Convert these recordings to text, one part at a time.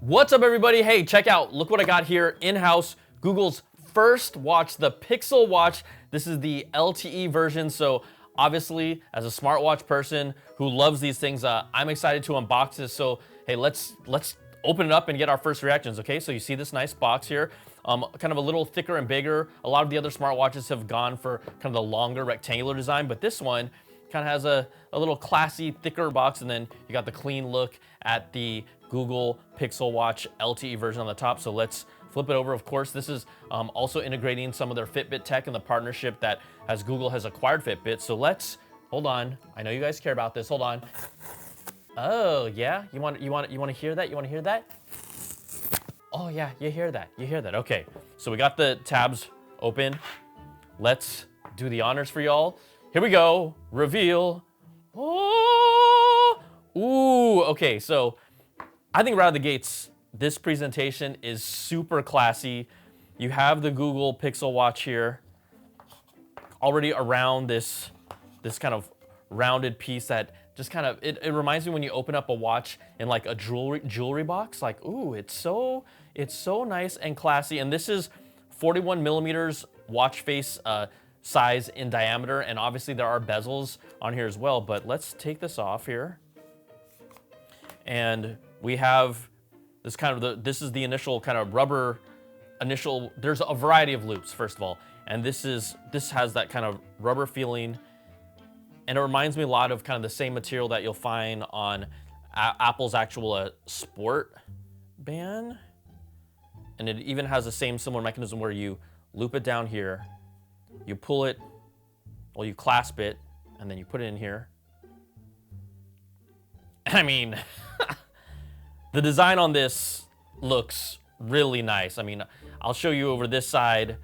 What's up, everybody? Hey, check out, look what I got here in-house. Google's first watch, the Pixel Watch. This is the LTE version, so obviously, as a smartwatch person who loves these things, I'm excited to unbox this. So, hey, let's open it up and get our first reactions, okay? So you see this nice box here, kind of a little thicker and bigger. A lot of the other smartwatches have gone for kind of the longer rectangular design, but this one kind of has a little classy, thicker box, and then you got the clean look at the Google Pixel Watch LTE version on the top. So let's flip it over. Of course, this is also integrating some of their Fitbit tech and the partnership that as Google has acquired Fitbit. So let's, hold on. I know you guys care about this. Hold on. Oh yeah, you want to hear that? You want to hear that? Oh yeah, you hear that? You hear that? Okay. So we got the tabs open. Let's do the honors for y'all. Here we go. Reveal. Oh, ooh. Okay, so I think right out of the gates, this presentation is super classy. You have the Google Pixel Watch here, already around this kind of rounded piece that just kind of, it reminds me when you open up a watch in like a jewelry box, like, ooh, it's so nice and classy. And this is 41 millimeters watch face size in diameter, and obviously there are bezels on here as well, but let's take this off here. And we have this kind of, this is the initial kind of rubber, there's a variety of loops, first of all, and this has that kind of rubber feeling, and it reminds me a lot of kind of the same material that you'll find on Apple's actual sport band, and it even has the same similar mechanism where you loop it down here, you pull it, well, you clasp it, and then you put it in here. I mean, the design on this looks really nice. I mean, I'll show you over this side.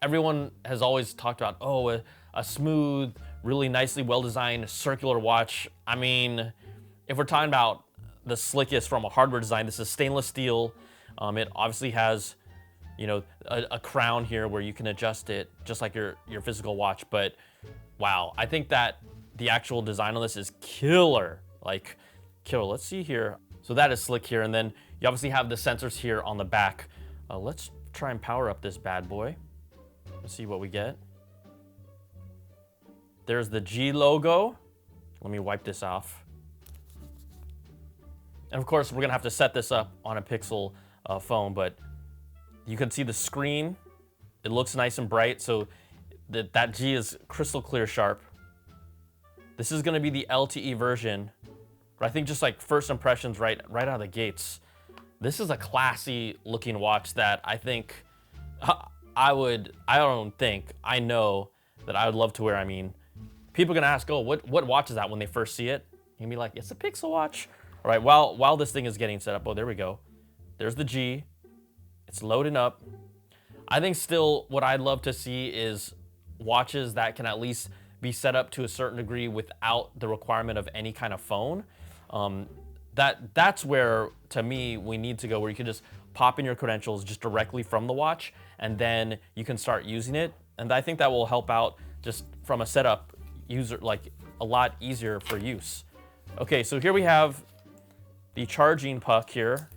Everyone has always talked about, oh, a smooth, really nicely well-designed circular watch. I mean, if we're talking about the slickest from a hardware design, this is stainless steel. It obviously has, you know, a crown here where you can adjust it just like your physical watch. But wow, I think that the actual design on this is killer, like killer. Let's see here. So that is slick here. And then you obviously have the sensors here on the back. Let's try and power up this bad boy. Let's see what we get. There's the G logo. Let me wipe this off. And of course, we're gonna have to set this up on a Pixel phone, but you can see the screen. It looks nice and bright, so that G is crystal clear sharp. This is gonna be the LTE version, but I think just like first impressions right out of the gates, this is a classy looking watch that I think I know that I would love to wear. I mean, people are gonna ask, oh, what watch is that when they first see it? You can be like, it's a Pixel Watch. All right, while this thing is getting set up, oh, there we go. There's the G. It's loading up. I think still what I'd love to see is watches that can at least be set up to a certain degree without the requirement of any kind of phone. That's where, to me, we need to go, where you can just pop in your credentials just directly from the watch, and then you can start using it. And I think that will help out just from a setup user, like a lot easier for use. Okay, so here we have the charging puck here.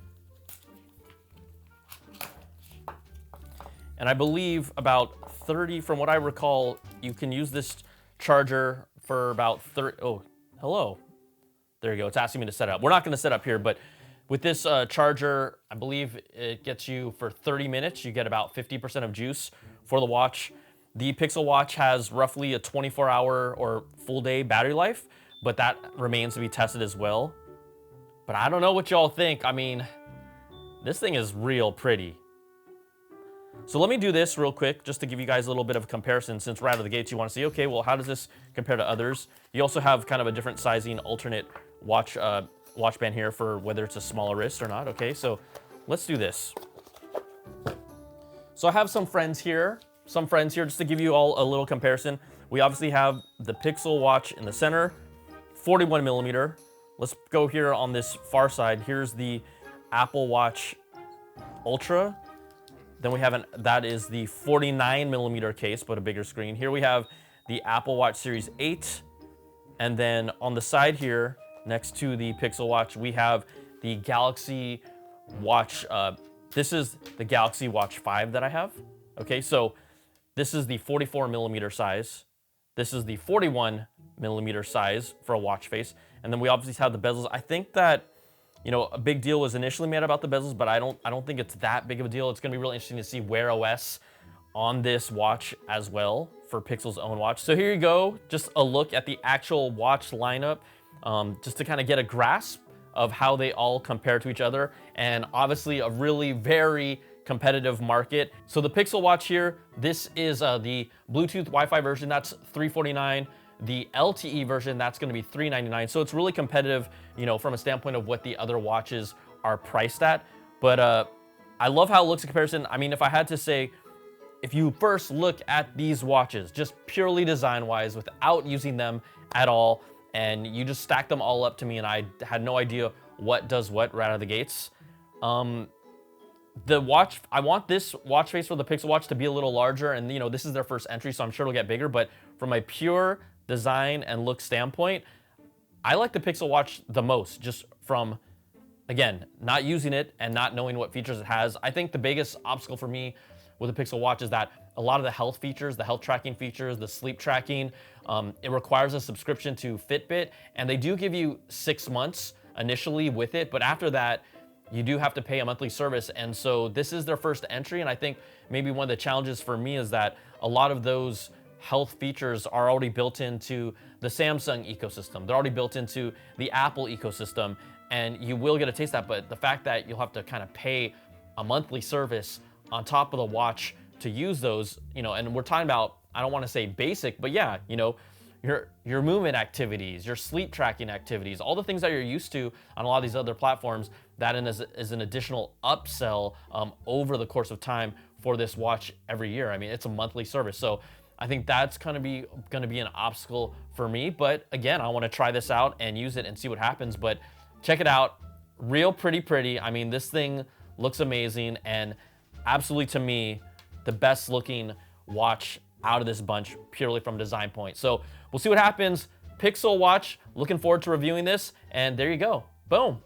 And I believe about 30, from what I recall, you can use this charger for about 30, oh, hello. There you go, it's asking me to set up. We're not gonna set up here, but with this charger, I believe it gets you for 30 minutes. You get about 50% of juice for the watch. The Pixel Watch has roughly a 24-hour or full day battery life, but that remains to be tested as well. But I don't know what y'all think. I mean, this thing is real pretty. So let me do this real quick, just to give you guys a little bit of a comparison, since right out of the gates you want to see, okay, well, how does this compare to others? You also have kind of a different sizing alternate watch band here for whether it's a smaller wrist or not, okay? So let's do this. So I have some friends here just to give you all a little comparison. We obviously have the Pixel Watch in the center, 41 millimeter. Let's go here on this far side. Here's the Apple Watch Ultra. Then we have that is the 49 millimeter case, but a bigger screen. Here we have the Apple Watch Series 8. And then on the side here, next to the Pixel Watch, we have the Galaxy Watch. This is the Galaxy Watch 5 that I have. Okay, so this is the 44 millimeter size. This is the 41 millimeter size for a watch face. And then we obviously have the bezels. I think that, you know, a big deal was initially made about the bezels, but I don't think it's that big of a deal. It's gonna be really interesting to see WearOS on this watch as well for Pixel's own watch. So here you go, just a look at the actual watch lineup, just to kind of get a grasp of how they all compare to each other, and obviously a really very competitive market. So the Pixel Watch here, this is the Bluetooth Wi-Fi version, that's $349. The LTE version, that's gonna be $399. So it's really competitive, you know, from a standpoint of what the other watches are priced at. But I love how it looks in comparison. I mean, if I had to say, if you first look at these watches, just purely design-wise, without using them at all, and you just stack them all up to me and I had no idea what does what right out of the gates. The watch, I want this watch face for the Pixel Watch to be a little larger, and you know, this is their first entry, so I'm sure it'll get bigger, but from a pure design and look standpoint, I like the Pixel Watch the most, just from, again, not using it and not knowing what features it has. I think the biggest obstacle for me with the Pixel Watch is that a lot of the health features, the health tracking features, the sleep tracking, it requires a subscription to Fitbit, and they do give you 6 months initially with it, but after that, you do have to pay a monthly service. And so this is their first entry, and I think maybe one of the challenges for me is that a lot of those health features are already built into the Samsung ecosystem. They're already built into the Apple ecosystem, and you will get a taste of that, but the fact that you'll have to kind of pay a monthly service on top of the watch to use those, you know, and we're talking about, I don't want to say basic, but yeah, you know, your movement activities, your sleep tracking activities, all the things that you're used to on a lot of these other platforms, that is an additional upsell over the course of time for this watch every year. I mean, it's a monthly service. So I think that's gonna be an obstacle for me. But again, I wanna try this out and use it and see what happens. But check it out, real pretty. I mean, this thing looks amazing, and absolutely, to me, the best looking watch out of this bunch, purely from a design point. So we'll see what happens. Pixel Watch, looking forward to reviewing this, and there you go, boom.